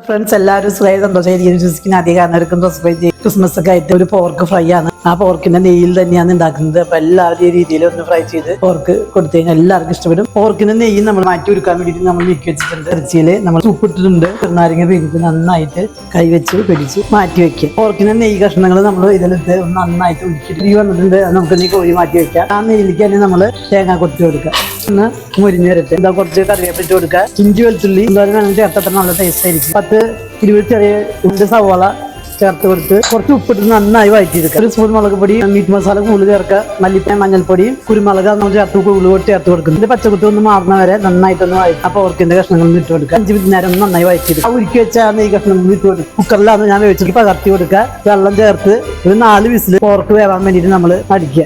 Friends എല്ലാവരും സന്തോഷമായിരിക്കും വിശ്വസിക്കുന്ന അധികം റെസിപ്പി ക്രിസ്മസ് ഒക്കെ ആയിട്ട് ഒരു പോർക്ക് ഫ്രൈ ആണ്. ആ പോർക്കിന്റെ നെയ്യിൽ തന്നെയാണ് ഉണ്ടാക്കുന്നത്. അപ്പൊ എല്ലാവരും ഈ രീതിയിൽ ഒന്ന് ഫ്രൈ ചെയ്ത് പോർക്ക് കൊടുത്തു കഴിഞ്ഞാൽ എല്ലാവർക്കും ഇഷ്ടപ്പെടും. പോർക്കിന്റെ നെയ്യ് നമ്മൾ മാറ്റി എടുക്കാൻ വേണ്ടിയിട്ട് നമ്മൾ നീക്കി വെച്ചിട്ടുണ്ട്. ഇറച്ചിയിൽ നമ്മൾ ഉപ്പിട്ടിട്ടുണ്ട്. ചെറുനാരങ്ങ പിരിച്ച് നന്നായിട്ട് കൈവച്ച് പിടിച്ച് മാറ്റി വെക്കുക. പോർക്കിന്റെ നെയ്യ് കഷ്ണങ്ങൾ നമ്മൾ ഇതിലിട്ട് നന്നായിട്ട് ഉരുക്കിട്ട് ഈ വന്നിട്ടുണ്ട്. നമുക്ക് നീ കോഴി മാറ്റി വെക്കാം. ആ നെയ്യിലേക്ക് തന്നെ നമ്മൾ തേങ്ങ കൊത്തി കൊടുക്കുക. ഒന്ന് മുരിഞ്ഞ് വരട്ടെ. എന്താ കുറച്ച് കറിവേപ്പിട്ട് കൊടുക്കുക. ഇഞ്ചി വെളുത്തുള്ളി എന്തായാലും വേണം ചേർത്തത്ര നല്ല ടേസ്റ്റ് ആയിരിക്കും. 10-20 ചെറിയ ഉണ്ട സവാള ചേർത്ത് കൊടുത്ത് കുറച്ച് ഉപ്പിട്ട് നന്നായി വഴറ്റിയെടുക്കുക. 1 സ്പൂൺ മുളക് പൊടി, മീറ്റ് മസാല കൂടുതൽ ചേർക്കുക. മല്ലിപ്പൊടി, മഞ്ഞൾപ്പൊടിയും കുരുമുളക് നമ്മൾ ചേർത്ത് കൂടുതൽ ചേർത്ത് കൊടുക്കുന്നത്. ഇതിന്റെ പച്ചക്കുത്ത് ഒന്ന് മാറുന്ന വരെ നന്നായിട്ടൊന്ന് വഴറ്റി ആ പോർക്കിന്റെ കഷ്ണങ്ങൾ ഇട്ട് കൊടുക്കുക. 5 മിനിറ്റ് നേരം ഒന്ന് നന്നായി വഴറ്റിയെടുക്കുക. ഉരുക്കി വെച്ച നെയ്യ് കഷ്ണങ്ങൾ ഇട്ട് കൊടുക്കുക. കുക്കറിലാണ് ഞാൻ വേവിച്ചിട്ട് പകർത്തി കൊടുക്കുക. വെള്ളം ചേർത്ത് ഒരു 4 വിസിൽ പോർക്ക് വേവാൻ വേണ്ടിയിട്ട് നമ്മൾ അടിക്കുക.